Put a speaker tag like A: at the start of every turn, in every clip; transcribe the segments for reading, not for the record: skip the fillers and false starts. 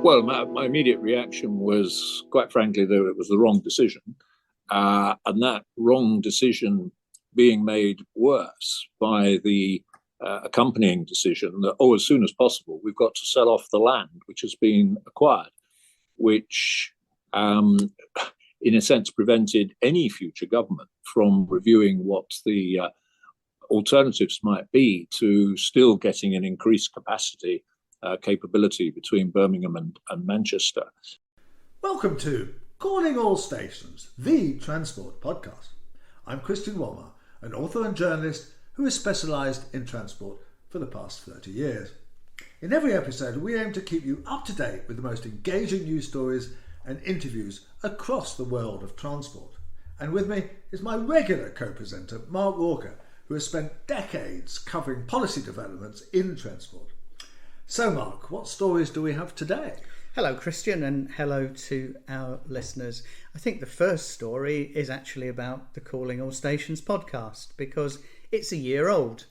A: Well, my immediate reaction was, quite frankly, that it was the wrong decision. And that wrong decision being made worse by the accompanying decision that, as soon as possible, we've got to sell off the land which has been acquired, which, in a sense, prevented any future government from reviewing what the alternatives might be to still getting an increased capability between Birmingham and Manchester.
B: Welcome to Calling All Stations, the transport podcast. I'm Christian Walmer, an author and journalist who has specialised in transport for the past 30 years. In every episode, we aim to keep you up to date with the most engaging news stories and interviews across the world of transport. And with me is my regular co-presenter, Mark Walker, who has spent decades covering policy developments in transport. So, Mark, what stories do we have today?
C: Hello, Christian, and hello to our listeners. I think the first story is actually about the Calling All Stations podcast, because it's a year old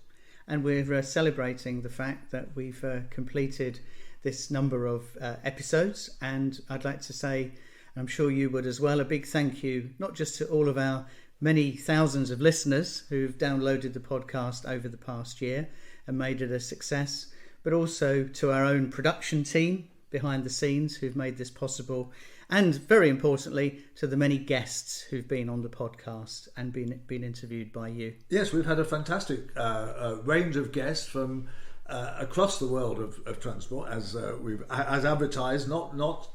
C: and we're celebrating the fact that we've completed this number of episodes. And I'd like to say, I'm sure you would as well, a big thank you, not just to all of our many thousands of listeners who've downloaded the podcast over the past year and made it a success, but also to our own production team behind the scenes who've made this possible, and very importantly to the many guests who've been on the podcast and been interviewed by you.
B: Yes, we've had a fantastic range of guests from across the world of transport, as we've advertised,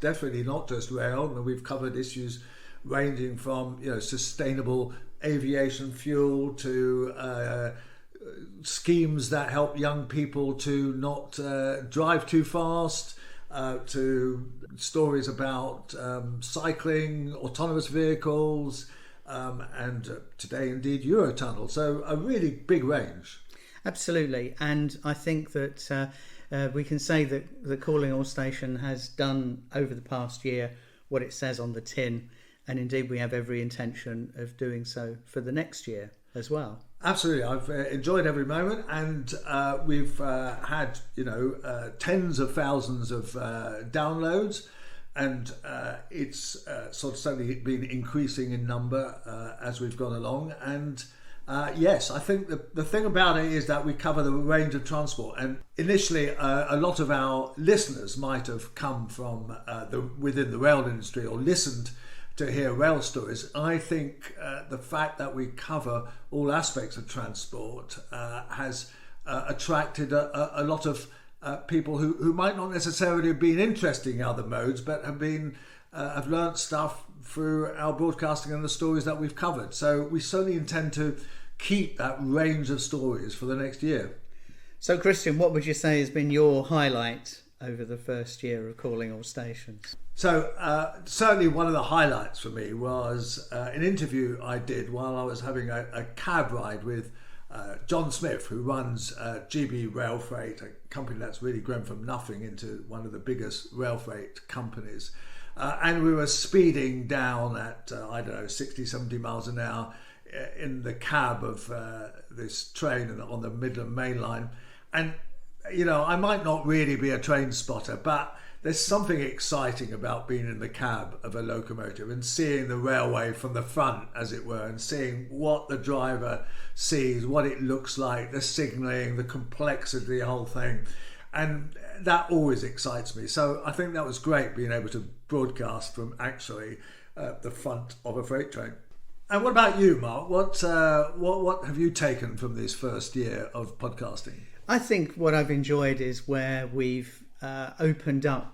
B: definitely not just rail, and we've covered issues ranging from sustainable aviation fuel to schemes that help young people to not drive too fast, to stories about cycling, autonomous vehicles, and today indeed Eurotunnel. So a really big range.
C: Absolutely, and I think that we can say that the Calling All Station has done over the past year what it says on the tin, and indeed we have every intention of doing so for the next year as well.
B: Absolutely, I've enjoyed every moment, and we've had tens of thousands of downloads, and it's sort of certainly been increasing in number as we've gone along. And yes, I think the thing about it is that we cover the range of transport, and initially a lot of our listeners might have come from within the rail industry or listened to hear rail stories. I think the fact that we cover all aspects of transport has attracted a lot of people who might not necessarily have been interested in other modes, but have learnt stuff through our broadcasting and the stories that we've covered. So we certainly intend to keep that range of stories for the next year.
C: So, Christian, what would you say has been your highlight over the first year of Calling All Stations?
B: So certainly one of the highlights for me was an interview I did while I was having a cab ride with John Smith, who runs GB Rail Freight, a company that's really grown from nothing into one of the biggest rail freight companies. And we were speeding down at, 60, 70 miles an hour in the cab of this train on the Midland Main Line. And I might not really be a train spotter, but there's something exciting about being in the cab of a locomotive and seeing the railway from the front, as it were, and seeing what the driver sees, what it looks like, the signalling, the complexity of the whole thing. And that always excites me. So I think that was great, being able to broadcast from actually the front of a freight train. And what about you, Mark? What have you taken from this first year of podcasting?
C: I think what I've enjoyed is where we've opened a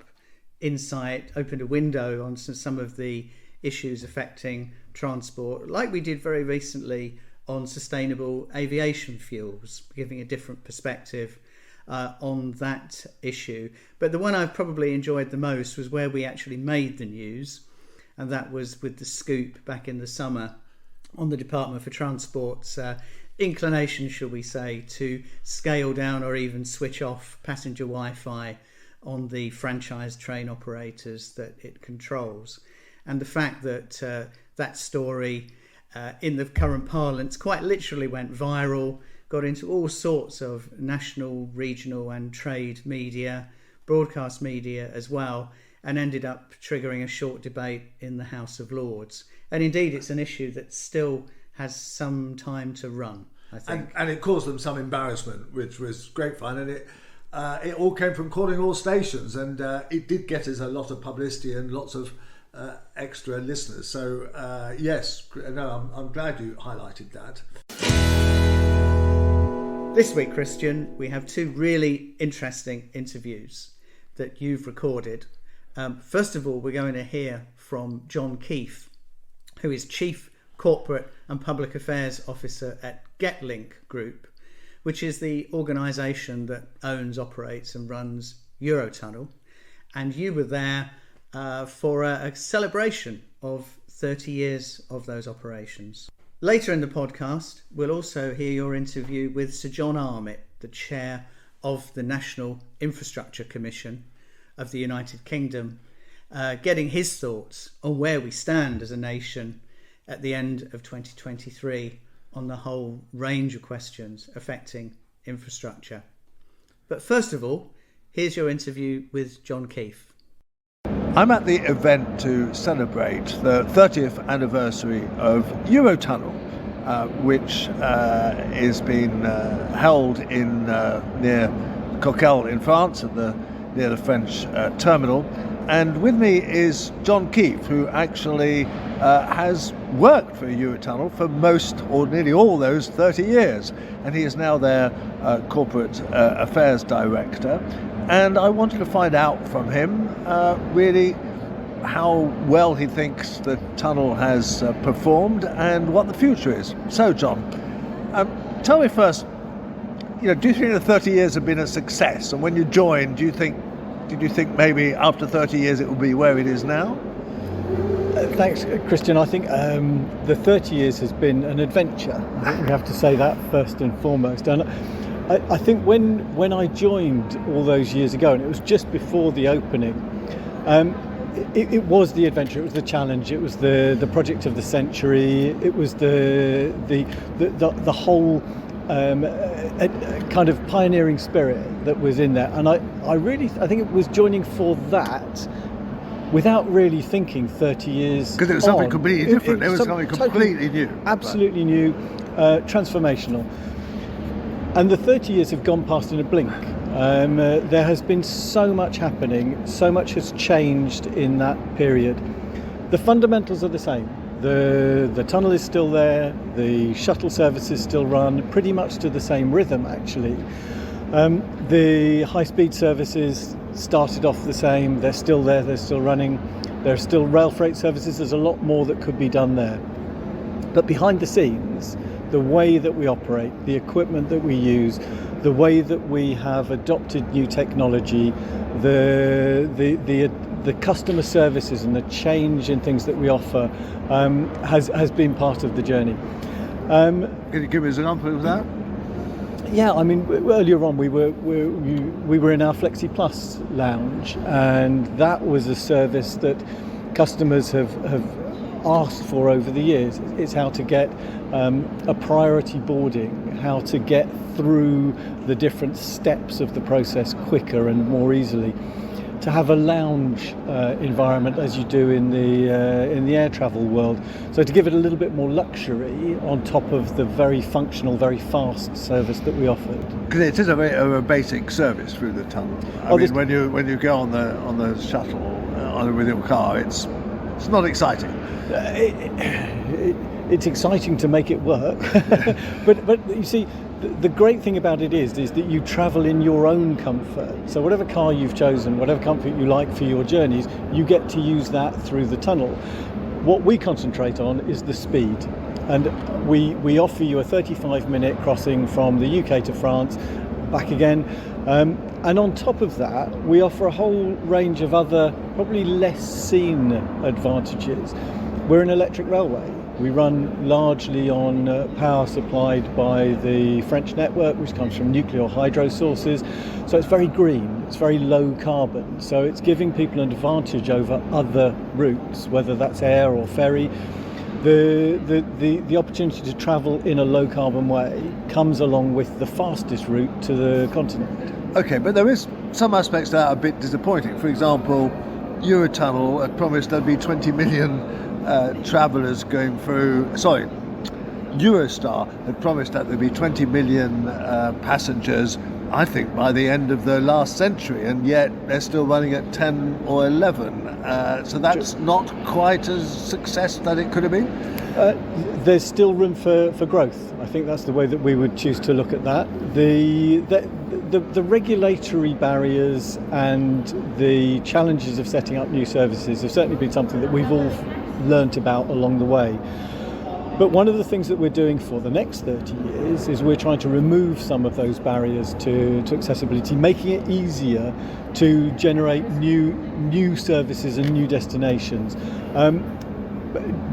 C: window on some of the issues affecting transport, like we did very recently on sustainable aviation fuels, giving a different perspective on that issue. But the one I've probably enjoyed the most was where we actually made the news, and that was with the scoop back in the summer on the Department for Transport's inclination, shall we say, to scale down or even switch off passenger Wi-Fi on the franchise train operators that it controls. And the fact that that story in the current parlance quite literally went viral, got into all sorts of national, regional and trade media, broadcast media as well, and ended up triggering a short debate in the House of Lords. And indeed, it's an issue that still has some time to run, I think.
B: And it caused them some embarrassment, which was great fun. And it all came from calling all stations, and it did get us a lot of publicity and lots of extra listeners. So yes, no, I'm glad you highlighted that.
C: This week, Christian, we have two really interesting interviews that you've recorded. First of all, we're going to hear from John Keefe, who is Chief Corporate and Public Affairs Officer at Getlink Group, which is the organisation that owns, operates and runs Eurotunnel. And you were there for a celebration of 30 years of those operations. Later in the podcast, we'll also hear your interview with Sir John Armitt, the chair of the National Infrastructure Commission of the United Kingdom, getting his thoughts on where we stand as a nation at the end of 2023 on the whole range of questions affecting infrastructure. But first of all, here's your interview with John Keefe.
B: I'm at the event to celebrate the 30th anniversary of Eurotunnel, which is being held in near Coquelles in France, near the French terminal. And with me is John Keefe, who actually has worked for Eurotunnel for most or nearly all those 30 years. And he is now their corporate affairs director. And I wanted to find out from him really how well he thinks the tunnel has performed and what the future is. So, John, tell me first, do you think the 30 years have been a success? And when you joined, did you think maybe after 30 years it will be where it is now?
D: Thanks, Christian. I think the 30 years has been an adventure. I think we have to say that first and foremost. And I think when I joined all those years ago, and it was just before the opening, it was the adventure, it was the challenge, it was the project of the century, it was the whole kind of pioneering spirit that was in there. And I think it was joining for that without really thinking 30 years
B: because it was something completely different. It was something completely new.
D: Absolutely new, transformational. And the 30 years have gone past in a blink. There has been so much happening, so much has changed in that period. The fundamentals are the same. The tunnel is still there, the shuttle services still run pretty much to the same rhythm actually. The high-speed services started off the same, they're still there, they're still running. There are still rail freight services, there's a lot more that could be done there. But behind the scenes, the way that we operate, the equipment that we use, the way that we have adopted new technology, the customer services and the change in things that we offer has been part of the journey. Can
B: you give us an example of that?
D: Yeah, I mean, earlier on we were in our Flexi Plus lounge, and that was a service that customers have asked for over the years. It's how to get a priority boarding, how to get through the different steps of the process quicker and more easily. To have a lounge environment as you do in the air travel world, so to give it a little bit more luxury on top of the very functional, very fast service that we offered.
B: Because it is a basic service through the tunnel. I mean, when you go on the shuttle with your car, it's not exciting.
D: It's exciting to make it work, but you see, the great thing about it is that you travel in your own comfort. So whatever car you've chosen, whatever comfort you like for your journeys, you get to use that through the tunnel. What we concentrate on is the speed, and we offer you a 35-minute crossing from the UK to France, back again. And on top of that, we offer a whole range of other, probably less seen advantages. We're an electric railway. We run largely on power supplied by the French network, which comes from nuclear hydro sources. So it's very green, it's very low carbon. So it's giving people an advantage over other routes, whether that's air or ferry. The opportunity to travel in a low carbon way comes along with the fastest route to the continent.
B: Okay, but there is some aspects that are a bit disappointing. For example, Eurotunnel had promised there'd be 20 million travellers going through. Sorry, Eurostar had promised that there'd be 20 million passengers, I think, by the end of the last century, and yet they're still running at 10 or 11. So that's not quite as success that it could have been.
D: There's still room for growth. I think that's the way that we would choose to look at that. The regulatory barriers and the challenges of setting up new services have certainly been something that we've all learnt about along the way. But one of the things that we're doing for the next 30 years is we're trying to remove some of those barriers to accessibility, making it easier to generate new services and new destinations.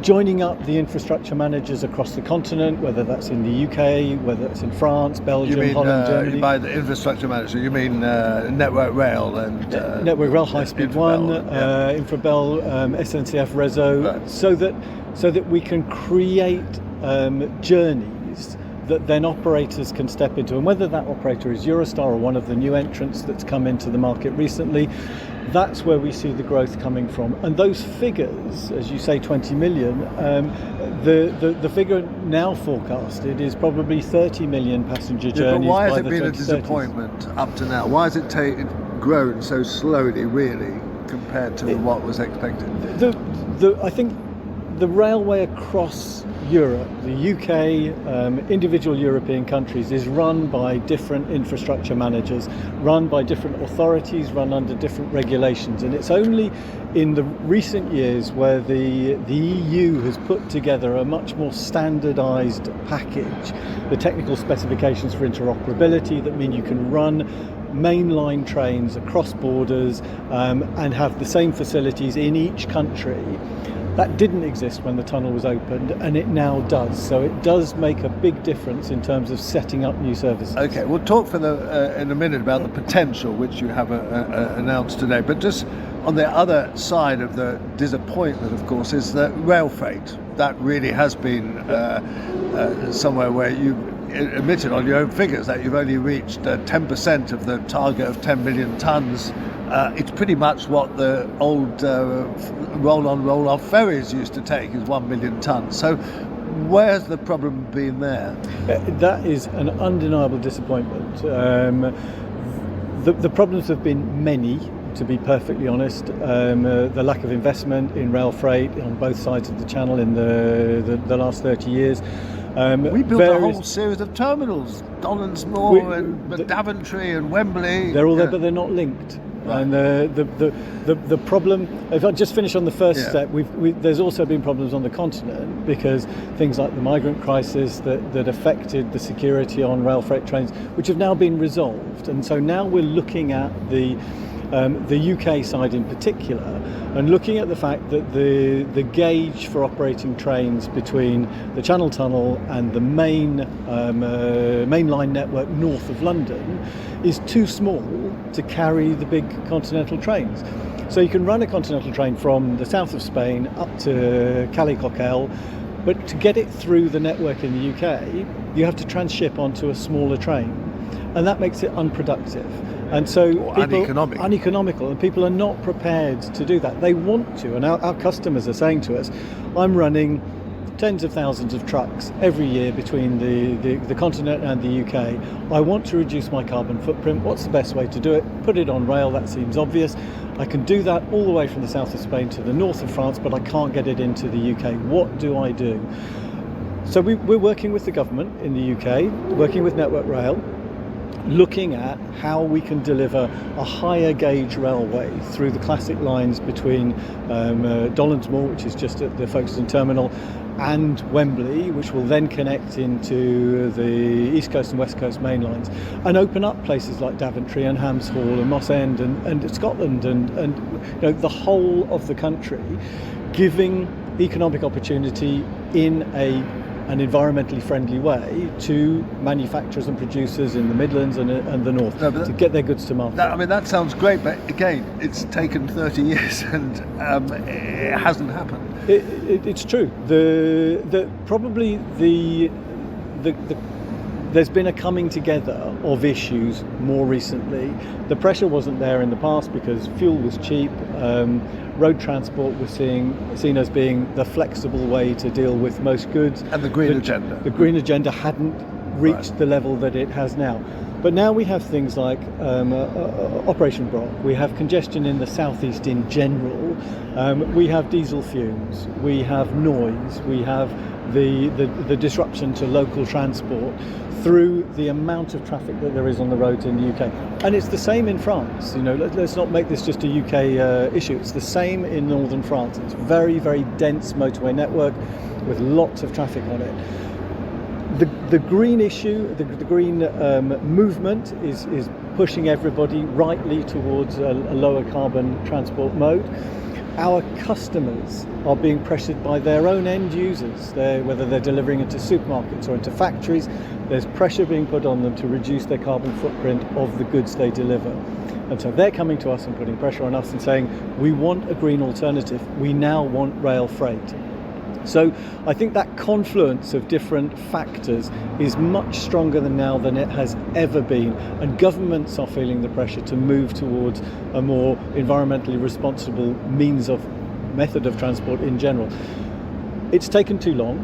D: Joining up the infrastructure managers across the continent, whether that's in the UK, whether it's in France, Belgium, Holland, Germany.
B: By the infrastructure manager, you mean Network Rail and
D: Network Rail, High Speed One, Infrabel, SNCF, Reso, right. so that we can create journeys that then operators can step into, and whether that operator is Eurostar or one of the new entrants that's come into the market recently, that's where we see the growth coming from. And those figures, as you say, 20 million, the figure now forecasted is probably 30 million passenger journeys.
B: But why has
D: by
B: it
D: the
B: been
D: 2030s.
B: a disappointment up to now? Why has it grown so slowly, really, compared to what was expected?
D: I think the railway across Europe, the UK, individual European countries, is run by different infrastructure managers, run by different authorities, run under different regulations. And it's only in the recent years where the EU has put together a much more standardised package, the technical specifications for interoperability that mean you can run mainline trains across borders and have the same facilities in each country. That didn't exist when the tunnel was opened, and it now does. So it does make a big difference in terms of setting up new services.
B: Okay, we'll talk in a minute about the potential which you have announced today. But just on the other side of the disappointment, of course, is that rail freight. That really has been somewhere where you admitted on your own figures that you've only reached 10% of the target of 10 million tonnes. It's pretty much what the old roll-on, roll-off ferries used to take, is 1 million tonnes. So where's the problem been there?
D: That is an undeniable disappointment. The problems have been many, to be perfectly honest. The lack of investment in rail freight on both sides of the channel in the last 30 years.
B: We built a whole series of terminals, Donaldsmoor and Daventry and Wembley.
D: They're all there, but they're not linked. Right. And the problem, if I just finish on the first step, there's also been problems on the continent, because things like the migrant crisis that affected the security on rail freight trains, which have now been resolved. And so now we're looking at the UK side in particular, and looking at the fact that the gauge for operating trains between the Channel Tunnel and the mainline network north of London is too small to carry the big continental trains. So you can run a continental train from the south of Spain up to Calais-Coquelles, but to get it through the network in the UK, you have to transship onto a smaller train, and that makes it unproductive. And so uneconomical, and people are not prepared to do that. They want to, and our customers are saying to us, I'm running tens of thousands of trucks every year between the continent and the UK. I want to reduce my carbon footprint. What's the best way to do it? Put it on rail, that seems obvious. I can do that all the way from the south of Spain to the north of France, but I can't get it into the UK. What do I do? So we're working with the government in the UK, working with Network Rail, looking at how we can deliver a higher gauge railway through the classic lines between Donaldsmoor, which is just at the Folkestone terminal, and Wembley, which will then connect into the East Coast and West Coast main lines, and open up places like Daventry and Hams Hall and Moss End and Scotland and the whole of the country, giving economic opportunity in an environmentally friendly way to manufacturers and producers in the Midlands and the North to get their goods to market.
B: That sounds great, but again, it's taken 30 years and it hasn't happened.
D: It's true. Probably the there's been a coming together of issues more recently. The pressure wasn't there in the past because fuel was cheap. Road transport was seen as being the flexible way to deal with most goods.
B: And the green agenda.
D: The green agenda hadn't reached the level that it has now. But now we have things like Operation Brock, we have congestion in the southeast in general, we have diesel fumes, we have noise, we have the disruption to local transport through the amount of traffic that there is on the roads in the UK. And it's the same in France. Let's not make this just a UK issue. It's the same in northern France. It's very, very dense motorway network with lots of traffic on it. The green issue, the green movement is pushing everybody rightly towards a lower carbon transport mode. Our customers are being pressured by their own end users, whether they're delivering into supermarkets or into factories. There's pressure being put on them to reduce their carbon footprint of the goods they deliver. And so they're coming to us and putting pressure on us and saying, we want a green alternative. We now want rail freight. So I think that confluence of different factors is much stronger now than it has ever been, and governments are feeling the pressure to move towards a more environmentally responsible method of transport in general. It's taken too long.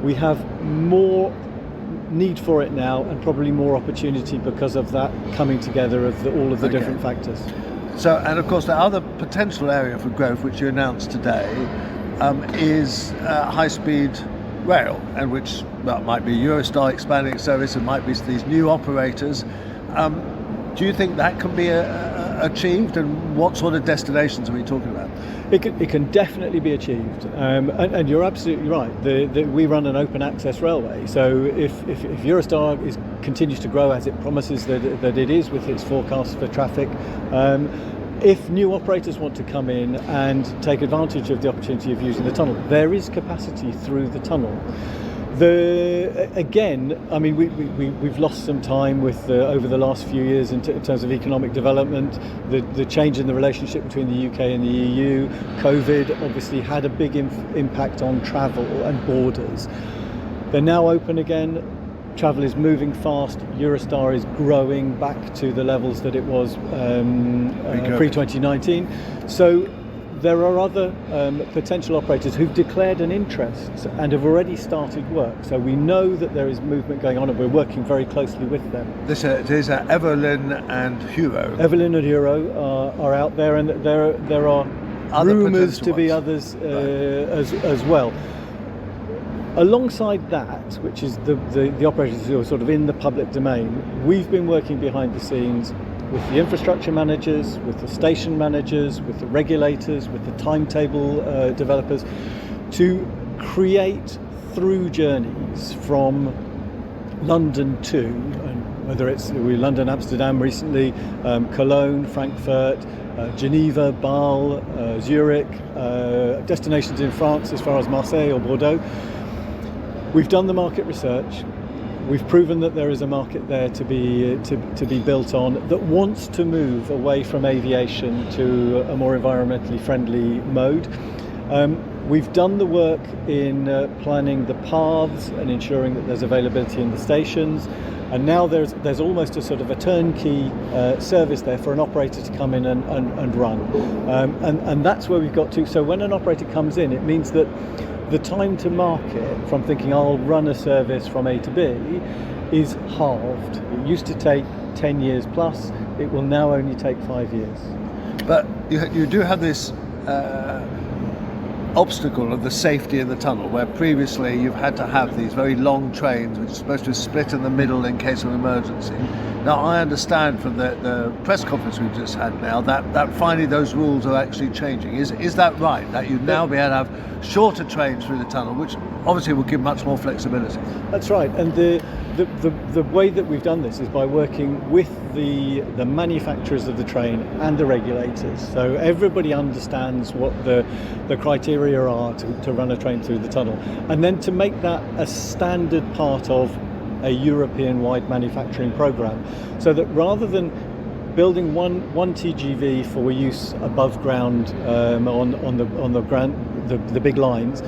D: We have more need for it now and probably more opportunity because of that coming together of all of the different factors.
B: So, and of course the other potential area for growth which you announced today is high-speed rail, and which might be Eurostar expanding its service, it might be these new operators. Do you think that can be achieved, and what sort of destinations are we talking about?
D: It can definitely be achieved, and you're absolutely right. We run an open access railway, so if Eurostar continues to grow as it promises that it is with its forecasts for traffic, if new operators want to come in and take advantage of the opportunity of using the tunnel, there is capacity through the tunnel. We've lost some time with over the last few years in terms of economic development, the change in the relationship between the UK and the EU. COVID obviously had a big impact on travel and borders. They're now open again. Travel is moving fast. Eurostar is growing back to the levels that it was pre-2019. So there are other potential operators who've declared an interest and have already started work. So we know that there is movement going on, and we're working very closely with them.
B: This is Evelyn and Huro.
D: Evelyn and Huro are out there, and there are rumours to be others as well. Alongside that, which is the operators who are sort of in the public domain, we've been working behind the scenes with the infrastructure managers, with the station managers, with the regulators, with the timetable developers, to create through journeys from London to, and whether it's London, Amsterdam recently, Cologne, Frankfurt, Geneva, Bâle, Zurich, destinations in France as far as Marseille or Bordeaux. We've done the market research. We've proven that there is a market there to be built on that wants to move away from aviation to a more environmentally friendly mode. We've done the work in planning the paths and ensuring that there's availability in the stations, and now there's almost a sort of a turnkey service there for an operator to come in and run, and that's where we've got to. So when an operator comes in, it means that the time to market from thinking I'll run a service from A to B is halved. It used to take 10 years plus. It will now only take 5 years.
B: But you do have this obstacle of the safety in the tunnel, where previously you've had to have these very long trains which are supposed to split in the middle in case of an emergency. Now I understand from the press conference we've just had now that finally those rules are actually changing. Is that right? That you'd now be able to have shorter trains through the tunnel, which obviously will give much more flexibility?
D: That's right, and the way that we've done this is by working with the manufacturers of the train and the regulators. So everybody understands what the criteria are to run a train through the tunnel, and then to make that a standard part of a European-wide manufacturing program, so that rather than building one TGV for use above ground on the big lines,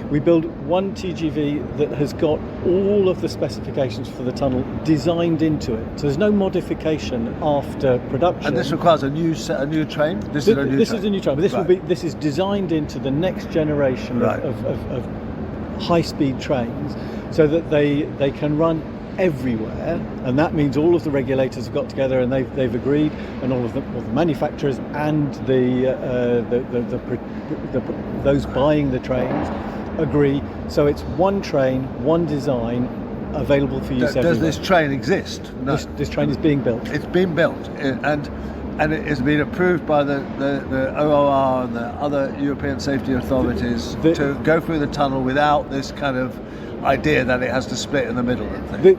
D: We build one TGV that has got all of the specifications for the tunnel designed into it. So there's no modification after production.
B: And this requires a new train? This is a new train,
D: but this is designed into the next generation of high-speed trains, so that they can run everywhere, and that means all of the regulators have got together and they've agreed, and all of the manufacturers and those buying the trains agree. So it's one train, one design, available for use everywhere.
B: Does this train exist? No.
D: This train is being built.
B: It's been built, and it has been approved by the OOR and the other European safety authorities to go through the tunnel without this kind of idea that it has to split in the middle.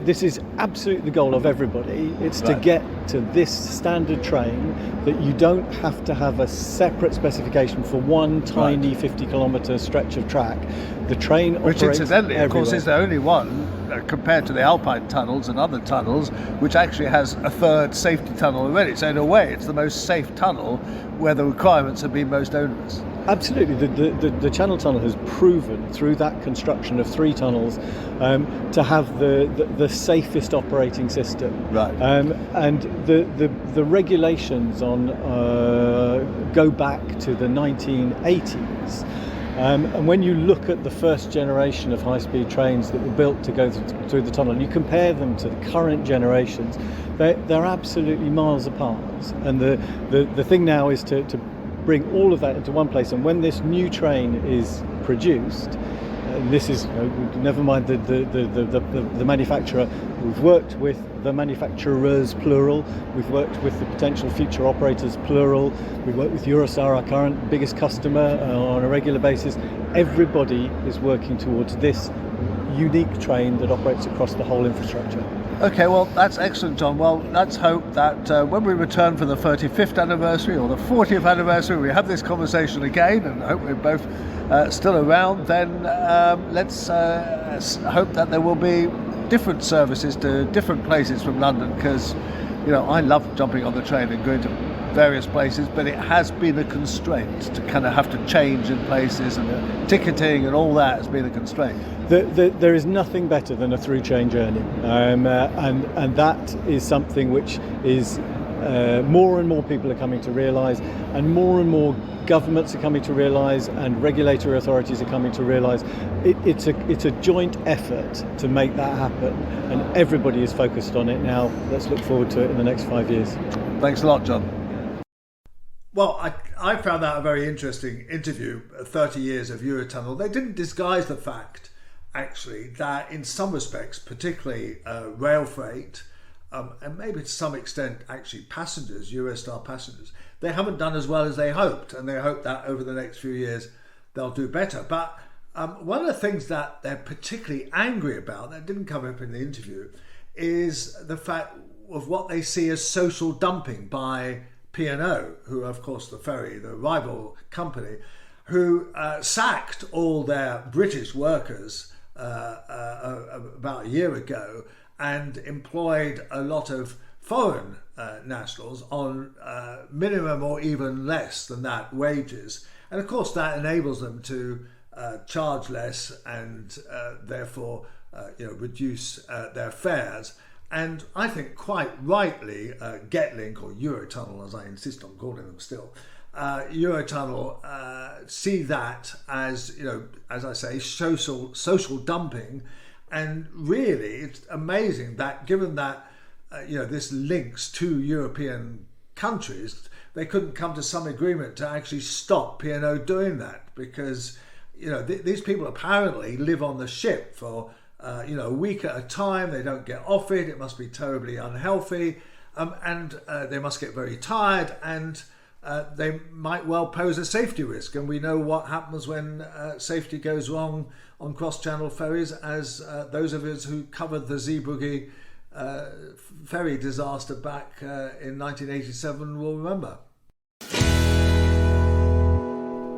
D: This is absolutely the goal of everybody. It's to get to this standard train, that you don't have to have a separate specification for one tiny 50-kilometre stretch of track. The train operates,
B: which incidentally,
D: everywhere.
B: Of course, is the only one compared to the Alpine tunnels and other tunnels which actually has a third safety tunnel already. So in a way, it's the most safe tunnel where the requirements have been most onerous.
D: Absolutely. The Channel Tunnel has proven through that construction of 3 tunnels to have the safest operating system.
B: Right.
D: And the regulations on go back to the 1980s. And when you look at the first generation of high-speed trains that were built to go through the tunnel, and you compare them to the current generations, they're absolutely miles apart. And the thing now is to bring all of that into one place. And when this new train is produced, and this is, never mind the manufacturer, we've worked with the manufacturers, plural, we've worked with the potential future operators, plural, we've worked with Eurostar, our current biggest customer, on a regular basis. Everybody is working towards this unique train that operates across the whole infrastructure.
B: Okay, well, that's excellent, John. Well, let's hope that when we return for the 35th anniversary or the 40th anniversary, we have this conversation again, and I hope we're both still around. Then let's hope that there will be different services to different places from London, because, I love jumping on the train and going to various places, but it has been a constraint to kind of have to change in places, and the ticketing and all that has been a constraint.
D: There is nothing better than a through train journey, and that is something which is more and more people are coming to realise, and more governments are coming to realise, and regulatory authorities are coming to realise. It's a joint effort to make that happen, and everybody is focused on it now. Let's look forward to it in the next 5 years.
B: Thanks a lot, John. Well, I found that a very interesting interview. 30 years of Eurotunnel. They didn't disguise the fact, actually, that in some respects, particularly rail freight, and maybe to some extent actually passengers, Eurostar passengers, they haven't done as well as they hoped, and they hope that over the next few years they'll do better. But one of the things that they're particularly angry about, that didn't come up in the interview, is the fact of what they see as social dumping by P&O, who are, of course, the ferry, the rival company, who sacked all their British workers about a year ago and employed a lot of foreign nationals on minimum or even less than that wages. And of course that enables them to charge less and therefore reduce their fares. And I think quite rightly, Getlink, or Eurotunnel as I insist on calling them still, Eurotunnel see that as, as I say, social dumping. And really, it's amazing that given that this links two European countries, they couldn't come to some agreement to actually stop P&O doing that, because these people apparently live on the ship for a week at a time. They don't get off it. It must be terribly unhealthy, and they must get very tired, and they might well pose a safety risk. And we know what happens when safety goes wrong on cross-channel ferries, as those of us who covered the Zeebrugge ferry disaster back in 1987 will remember.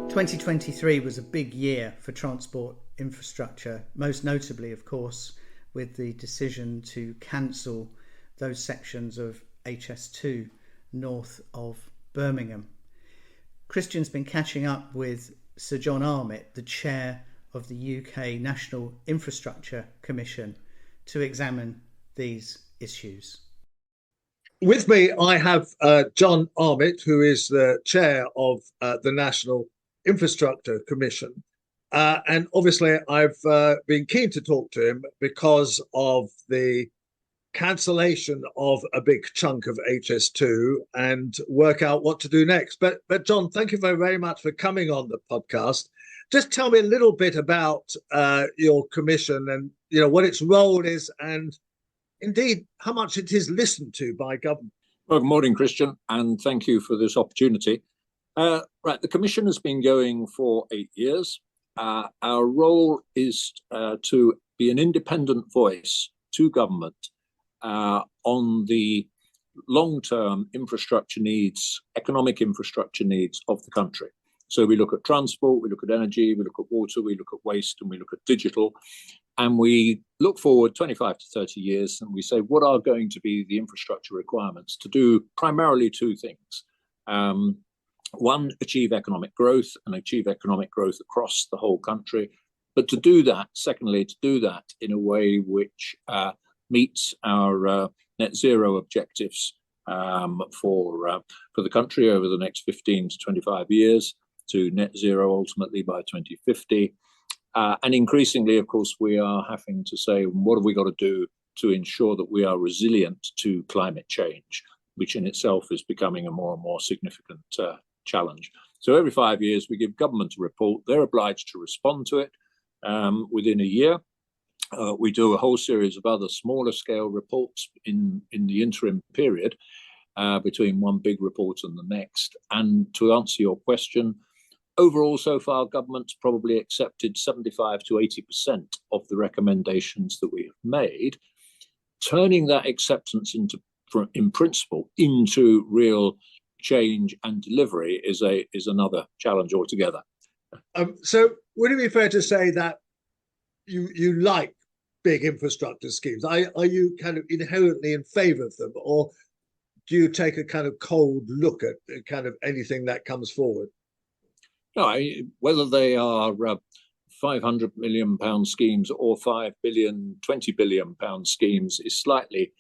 C: 2023 was a big year for transport infrastructure, most notably, of course, with the decision to cancel those sections of HS2 north of Birmingham. Christian's been catching up with Sir John Armitt, the chair of the UK National Infrastructure Commission to examine these issues.
B: With me, I have John Armitt, who is the chair of the National Infrastructure Commission. And obviously, I've been keen to talk to him because of the cancellation of a big chunk of HS2 and work out what to do next. But John, thank you very, very much for coming on the podcast. Just tell me a little bit about your commission and what its role is, and indeed how much it is listened to by government.
A: Well, good morning, Christian, and thank you for this opportunity. Right, the commission has been going for 8 years. Our role is to be an independent voice to government on the long-term infrastructure needs, economic infrastructure needs of the country. So we look at transport, we look at energy, we look at water, we look at waste, and we look at digital. And we look forward 25 to 30 years and we say, what are going to be the infrastructure requirements to do primarily two things? One, achieve economic growth and achieve economic growth across the whole country. But to do that, secondly, to do that in a way which meets our net zero objectives for the country over the next 15 to 25 years, to net zero ultimately by 2050. And increasingly, of course, we are having to say, what have we got to do to ensure that we are resilient to climate change, which in itself is becoming a more and more significant challenge. So every 5 years, we give government a report. They're obliged to respond to it within a year. We do a whole series of other smaller scale reports in the interim period between one big report and the next. And to answer your question, overall, so far, government's probably accepted 75 to 80% of the recommendations that we have made. Turning that acceptance in principle into real change and delivery is another challenge altogether.
B: So would it be fair to say that you like big infrastructure schemes? Are you kind of inherently in favour of them, or do you take a kind of cold look at kind of anything that comes forward?
A: No, whether they are £500 million schemes or 5 billion, 20 billion pound schemes is slightly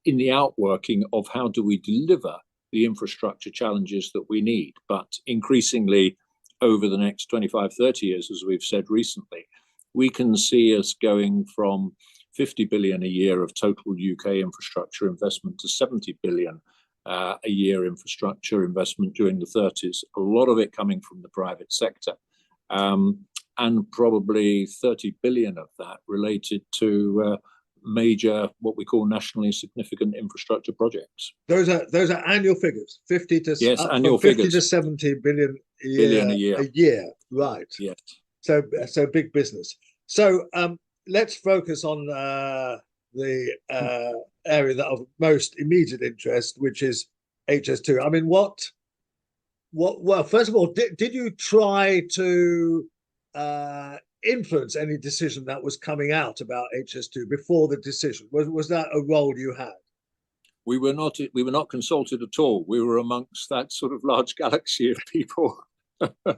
A: in the outworking of how do we deliver the infrastructure challenges that we need. But increasingly over the next 25, 30 years, as we've said recently, we can see us going from 50 billion a year of total UK infrastructure investment to 70 billion a year infrastructure investment during the 30s, a lot of it coming from the private sector, and probably 30 billion of that related to major, what we call nationally significant infrastructure projects.
B: Those are annual figures, 50 to
A: yes, annual 50
B: figures. To 70 billion a year, right?
A: Yes.
B: So big business. So let's focus on the area that of most immediate interest, which is HS2. I mean, well, first of all, did you try to influence any decision that was coming out about HS2 before the decision? Was that a role you had?
A: We were not consulted at all. We were amongst that sort of large galaxy of people for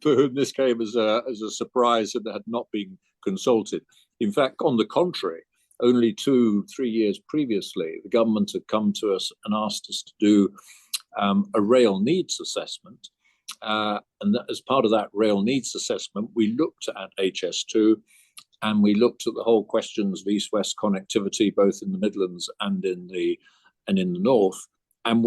A: whom this came as a surprise and had not been consulted. In fact, on the contrary, only 2-3 years previously, the government had come to us and asked us to do a rail needs assessment. And as part of that rail needs assessment, we looked at HS2 and we looked at the whole questions of east-west connectivity, both in the Midlands and in the north. And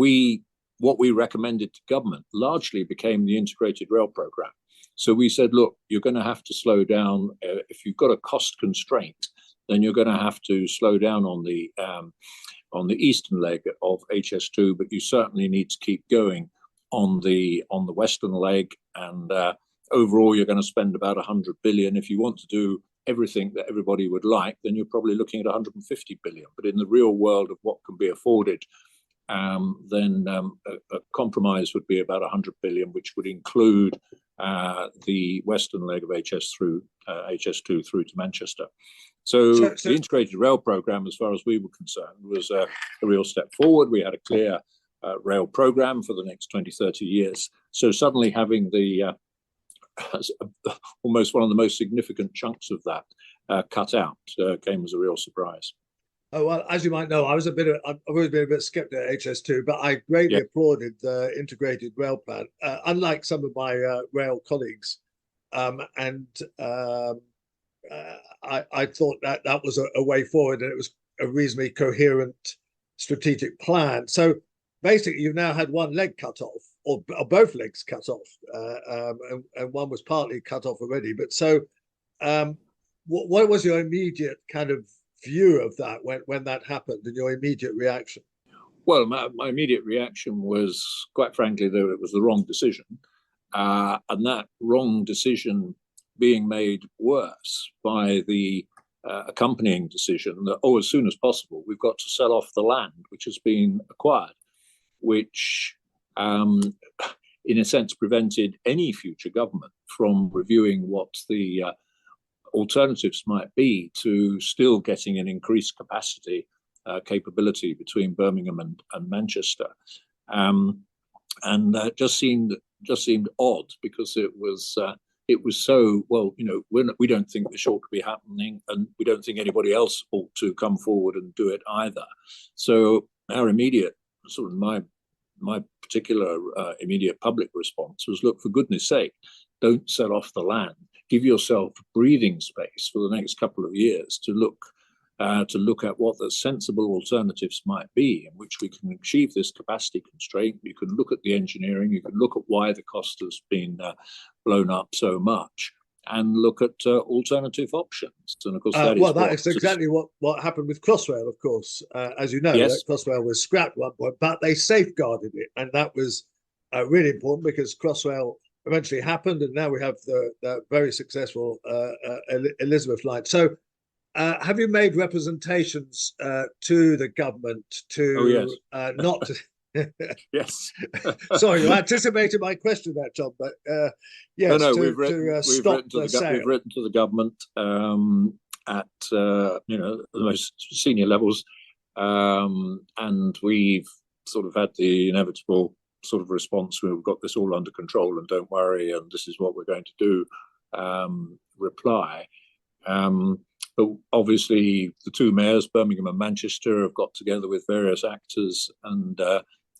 A: what we recommended to government largely became the integrated rail programme. So we said, look, you're going to have to slow down. If you've got a cost constraint, then you're going to have to slow down on the eastern leg of HS2, but you certainly need to keep going on the western leg. And overall, you're going to spend about 100 billion. If you want to do everything that everybody would like, then you're probably looking at 150 billion. But in the real world of what can be afforded, then a compromise would be about 100 billion, which would include the western leg of HS2 through to Manchester. So the integrated rail programme, as far as we were concerned, was a real step forward. We had a clear rail programme for the next 20, 30 years. So suddenly having the almost one of the most significant chunks of that cut out came as a real surprise.
B: Oh, well, as you might know, I've always been a bit skeptical at HS2, but I greatly applauded the integrated rail plan, unlike some of my rail colleagues. I thought that was a way forward, and it was a reasonably coherent strategic plan. So basically, you've now had one leg cut off, or both legs cut off, and one was partly cut off already. But so, what was your immediate kind of view of that when that happened, and your immediate reaction?
A: Well, my immediate reaction was, quite frankly, that it was the wrong decision, and that wrong decision being made worse by the accompanying decision that, as soon as possible, we've got to sell off the land which has been acquired, which, in a sense, prevented any future government from reviewing what the alternatives might be to still getting an increased capacity capability between Birmingham and Manchester, and that just seemed odd, because it was so, well, we don't think this ought to be happening, and we don't think anybody else ought to come forward and do it either. So our immediate my particular immediate public response was, look, for goodness sake, don't sell off the land. Give yourself breathing space for the next couple of years to look at what the sensible alternatives might be, in which we can achieve this capacity constraint. You can look at the engineering, you can look at why the cost has been blown up so much, and look at alternative options. And of course, that
B: is exactly what happened with Crossrail, of course. As you know,
A: yes.
B: Crossrail was scrapped at one point, but they safeguarded it, and that was really important, because Crossrail eventually happened, and now we have the very successful Elizabeth line. So, have you made representations to the government to not to?
A: Yes.
B: Sorry, you anticipated my question there, John, but yes,
A: we've written to the government at the most senior levels, and we've sort of had the inevitable sort of response: we've got this all under control, and don't worry, and this is what we're going to do. Reply. But obviously, the two mayors, Birmingham and Manchester, have got together with various actors and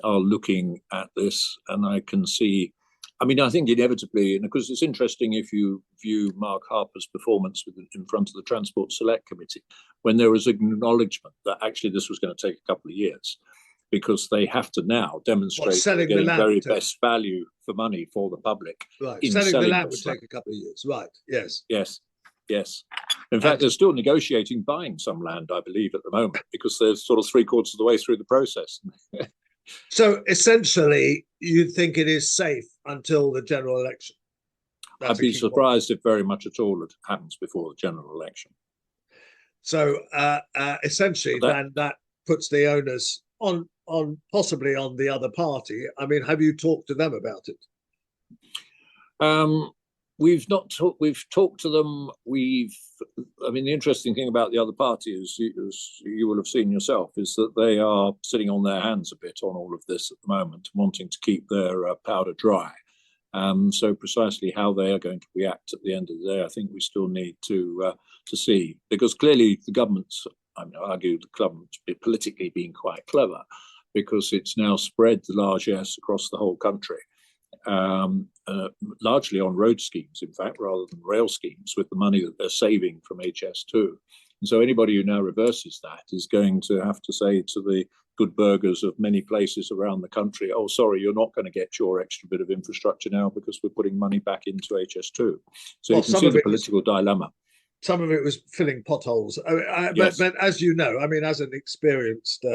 A: are looking at this. And I can see, I think inevitably, and because it's interesting if you view Mark Harper's performance in front of the Transport Select Committee, when there was acknowledgement that actually this was going to take a couple of years, because they have to now demonstrate they're getting very best value for money for the public.
B: Right, selling the land would take a couple of years. Right, yes.
A: Yes. In fact, they're still negotiating buying some land, I believe, at the moment, because they're sort of 3/4 of the way through the process.
B: So essentially, you think it is safe until the general election?
A: I'd be surprised if very much at all it happens before the general election.
B: So essentially, then that puts the onus on possibly on the other party. Have you talked to them about it?
A: We've not talked. We've talked to them. The interesting thing about the other party is, as you will have seen yourself, is that they are sitting on their hands a bit on all of this at the moment, wanting to keep their powder dry. So precisely how they are going to react at the end of the day, I think we still need to see, because clearly the government's, I argue the government's politically been quite clever, because it's now spread the largesse across the whole country. Largely on road schemes, in fact, rather than rail schemes, with the money that they're saving from HS2. And so anybody who now reverses that is going to have to say to the good burghers of many places around the country, oh, sorry, you're not going to get your extra bit of infrastructure now because we're putting money back into HS2 So you can see the political dilemma.
B: Some of it was filling potholes.
A: Yes.
B: But as you know, as an experienced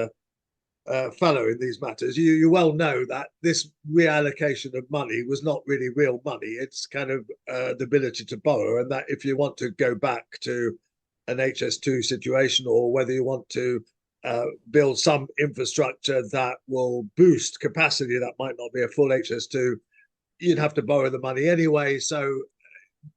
B: fellow in these matters, you well know that this reallocation of money was not really real money. It's kind of the ability to borrow, and that if you want to go back to an HS2 situation, or whether you want to build some infrastructure that will boost capacity that might not be a full HS2, you'd have to borrow the money anyway. So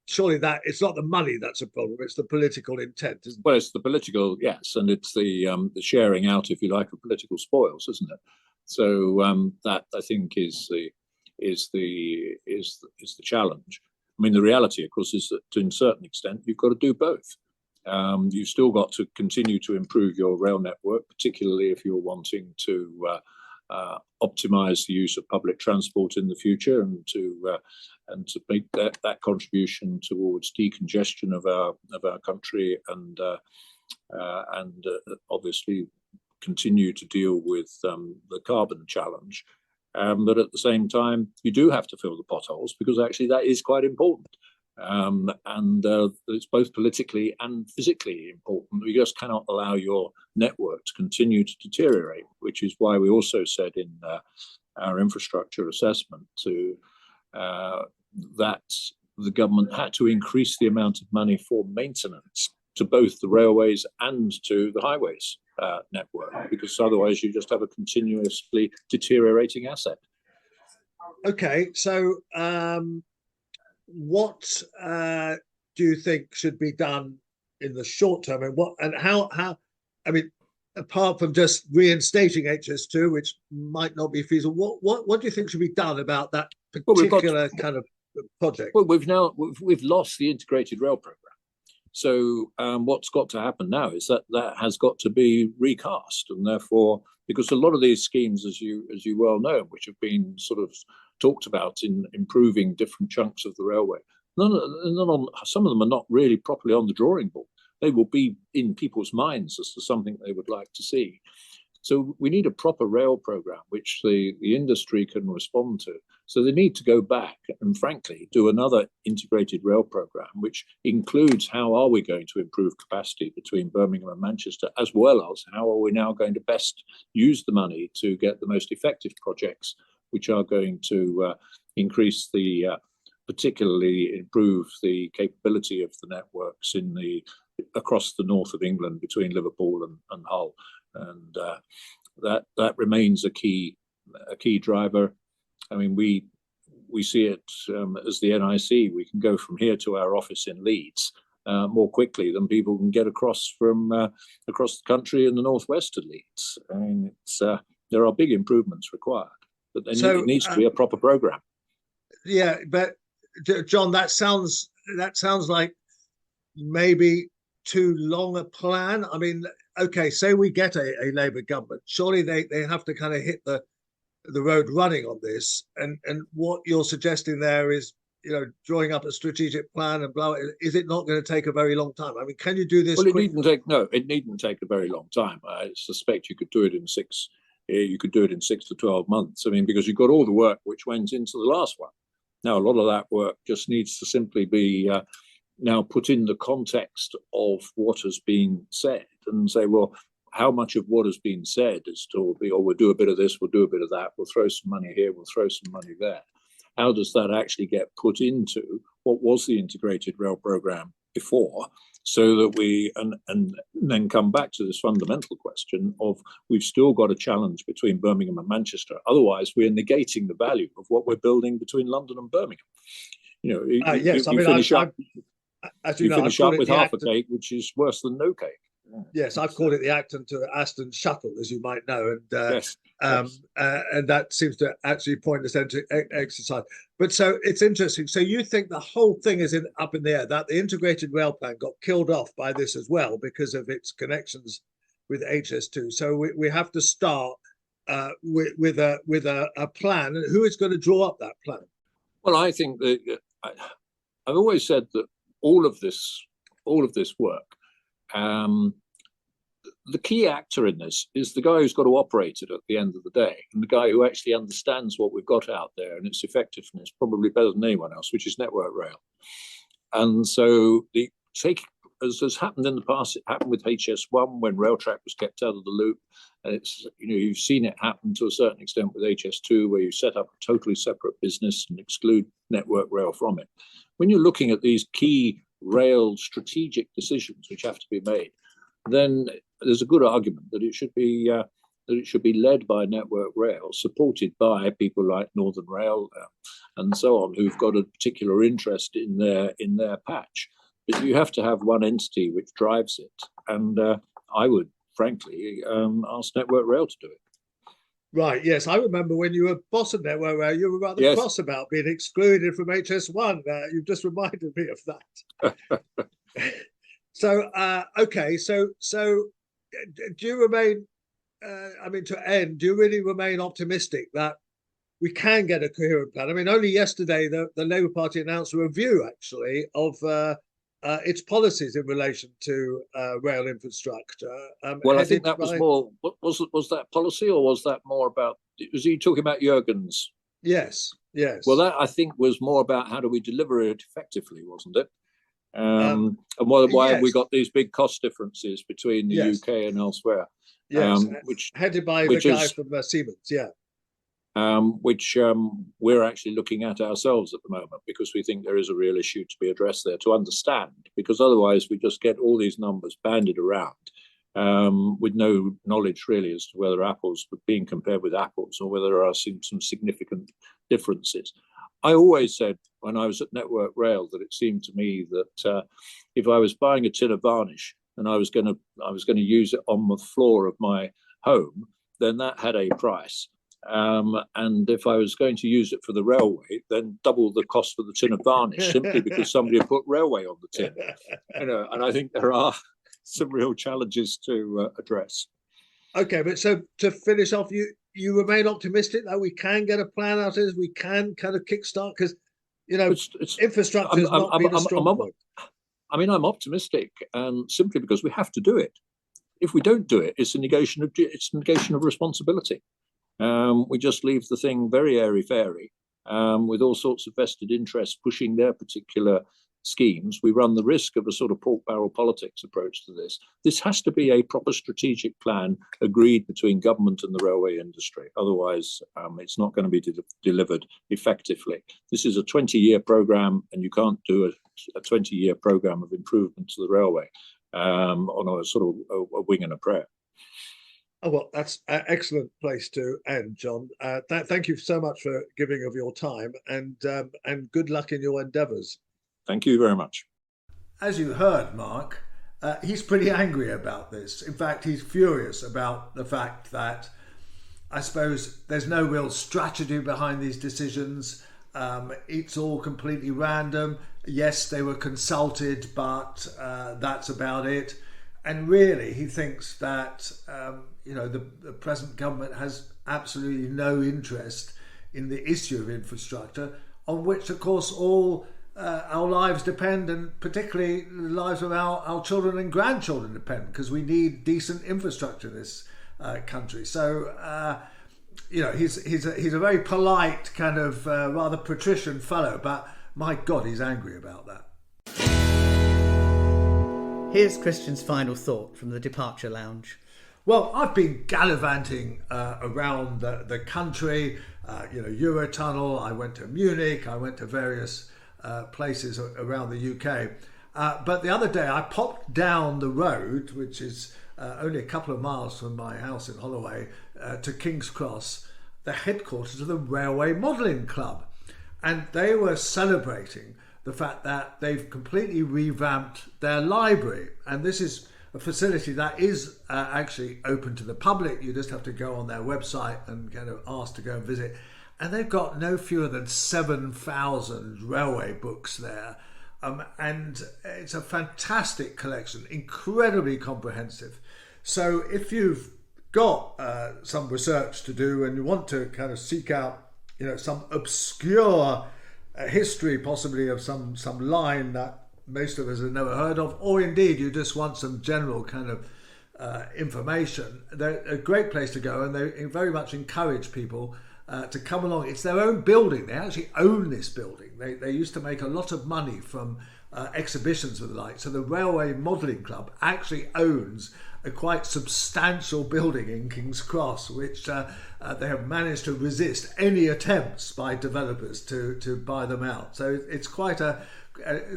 B: surely that it's not the money that's a problem, it's the political intent, isn't it?
A: Well, it's the political, yes, and it's the sharing out, if you like, of political spoils, isn't it? So that, I think, is the challenge. I mean, the reality, of course, is that to a certain extent, you've got to do both. You've still got to continue to improve your rail network, particularly if you're wanting to optimize the use of public transport in the future, and to make that contribution towards decongestion of our country, and obviously continue to deal with the carbon challenge. But at the same time, you do have to fill the potholes, because actually that is quite important. It's both politically and physically important. You just cannot allow your network to continue to deteriorate, which is why we also said in our infrastructure assessment that the government had to increase the amount of money for maintenance to both the railways and to the highways network, because otherwise you just have a continuously deteriorating asset.
B: Okay, so what do you think should be done in the short term, and how? I mean, apart from just reinstating HS2, which might not be feasible, what do you think should be done about that particular kind of project?
A: Well, we've lost the integrated rail program. So what's got to happen now is that has got to be recast, and therefore, because a lot of these schemes, as you well know, which have been sort of talked about in improving different chunks of the railway, some of them are not really properly on the drawing board. They will be in people's minds as to something they would like to see. So we need a proper rail program which the industry can respond to. So they need to go back and, frankly, do another integrated rail program, which includes how are we going to improve capacity between Birmingham and Manchester, as well as how are we now going to best use the money to get the most effective projects, which are going to increase particularly improve the capability of the networks across the north of England between Liverpool and Hull. And that remains a key driver. I mean, we see it as the NIC. We can go from here to our office in Leeds more quickly than people can get across the country in the northwest of Leeds. I mean, there are big improvements required, but it needs to be a proper program.
B: Yeah, but John, that sounds like maybe too long a plan. I mean, okay, say we get a Labour government, surely they have to kind of hit the road running on this, and what you're suggesting there is, drawing up a strategic plan and blah. Is it not going to take a very long time? I mean, can you do this?
A: Well, it needn't take a very long time. I suspect you could do it in 6 to 12 months. I mean, because you've got all the work which went into the last one. Now, a lot of that work just needs to simply be now put in the context of what has been said, and say, well, how much of what has been said is to be, we'll do a bit of this, we'll do a bit of that, we'll throw some money here, we'll throw some money there. How does that actually get put into what was the integrated rail program before, so that we and then come back to this fundamental question of, we've still got a challenge between Birmingham and Manchester. Otherwise, we're negating the value of what we're building between London and Birmingham.
B: Yes,
A: you finish up with half a cake, which is worse than no cake.
B: Yes, I've called it the Acton to Aston shuttle, as you might know, and
A: yes.
B: And that seems to actually point us into exercise. But so it's interesting. So you think the whole thing is up in the air, that the integrated rail plan got killed off by this as well because of its connections with HS2. So we have to start with a plan. And who is going to draw up that plan?
A: Well, I think that I've always said that all of this work. The key actor in this is the guy who's got to operate it at the end of the day, and the guy who actually understands what we've got out there and its effectiveness probably better than anyone else, which is Network Rail. And so as has happened in the past, it happened with HS1 when Railtrack was kept out of the loop, and you've seen it happen to a certain extent with HS2, where you set up a totally separate business and exclude Network Rail from it. When you're looking at these key rail strategic decisions which have to be made, then there's a good argument that it should be led by Network Rail, supported by people like Northern Rail and so on, who've got a particular interest in their patch. But you have to have one entity which drives it, and I would frankly ask Network Rail to do it.
B: Right, yes. I remember when you were boss of Network Rail, you were rather cross about being excluded from HS1. You've just reminded me of that. So, okay, so do you remain, to end, do you really remain optimistic that we can get a coherent plan? I mean, only yesterday, the Labour Party announced a review, actually, of its policies in relation to rail infrastructure.
A: Well, I think that was more, was that policy, or was that more about, was he talking about Jurgen's?
B: Yes.
A: Well, that I think was more about how do we deliver it effectively, wasn't it? And why have we got these big cost differences between the UK and elsewhere?
B: Yes, which headed by the guy from Siemens,
A: which we're actually looking at ourselves at the moment, because we think there is a real issue to be addressed there to understand, because otherwise we just get all these numbers bandied around with no knowledge really as to whether apples are being compared with apples or whether there are some significant differences. I always said when I was at Network Rail that it seemed to me that if I was buying a tin of varnish and I was going to use it on the floor of my home, then that had a price. And if I was going to use it for the railway, then double the cost of the tin of varnish, simply because somebody had put railway on the tin. And I think there are some real challenges to address.
B: Okay, but so to finish off, you remain optimistic that we can get a plan out of this, we can kind of kickstart, because infrastructure has not been a strong point.
A: I mean, I'm optimistic, simply because we have to do it. If we don't do it, it's a negation of responsibility. We just leave the thing very airy-fairy, with all sorts of vested interests pushing their particular schemes. We run the risk of a sort of pork barrel politics approach to this. This has to be a proper strategic plan agreed between government and the railway industry. Otherwise, it's not going to be delivered effectively. This is a 20-year programme, and you can't do a 20-year programme of improvement to the railway on a sort of a wing and a prayer.
B: Oh, well, that's an excellent place to end, John. Thank you so much for giving of your time, and good luck in your endeavours.
A: Thank you very much.
B: As you heard, Mark, he's pretty angry about this. In fact, he's furious about the fact that I suppose there's no real strategy behind these decisions. It's all completely random. Yes, they were consulted, but that's about it. And really, he thinks that the present government has absolutely no interest in the issue of infrastructure, on which, of course, all our lives depend, and particularly the lives of our children and grandchildren depend, because we need decent infrastructure in this country. So, he's a very polite kind of rather patrician fellow, but my God, he's angry about that.
C: Here's Christian's final thought from the departure lounge.
B: Well, I've been gallivanting around the country, Eurotunnel. I went to Munich. I went to various places around the UK. But the other day I popped down the road, which is only a couple of miles from my house in Holloway, to King's Cross, the headquarters of the Railway Modelling Club. And they were celebrating the fact that they've completely revamped their library. And this is a facility that is actually open to the public. You just have to go on their website and kind of ask to go and visit. And they've got no fewer than 7,000 railway books there. And it's a fantastic collection, incredibly comprehensive. So if you've got some research to do and you want to kind of seek out, some obscure history possibly of some line that most of us have never heard of, or indeed you just want some general kind of information, they're a great place to go, and they very much encourage people to come along. It's their own building. They actually own this building. They used to make a lot of money from exhibitions of the like. So the Railway Modelling Club actually owns a quite substantial building in King's Cross, which they have managed to resist any attempts by developers to buy them out. So it's quite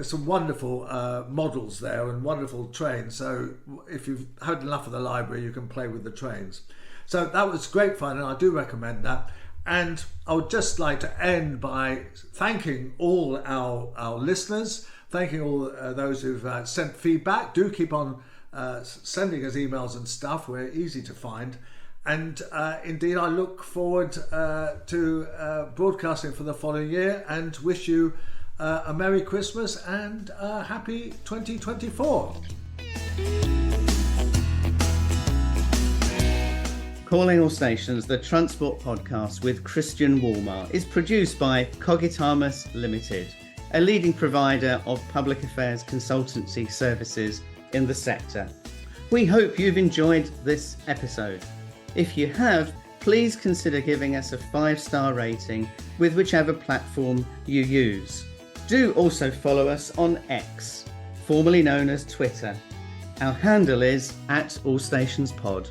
B: some wonderful models there and wonderful trains. So if you've had enough of the library, you can play with the trains. So that was great fun, and I do recommend that. And I would just like to end by thanking all our listeners, thanking all those who've sent feedback. Do keep on sending us emails and stuff. We're easy to find. And indeed, I look forward to broadcasting for the following year, and wish you a Merry Christmas and a happy 2024.
C: Calling All Stations, the Transport Podcast with Christian Walmart, is produced by Cogitamus Limited, a leading provider of public affairs consultancy services in the sector. We hope you've enjoyed this episode. If you have, please consider giving us a 5-star rating with whichever platform you use. Do also follow us on X, formerly known as Twitter. Our handle is @AllStationsPod.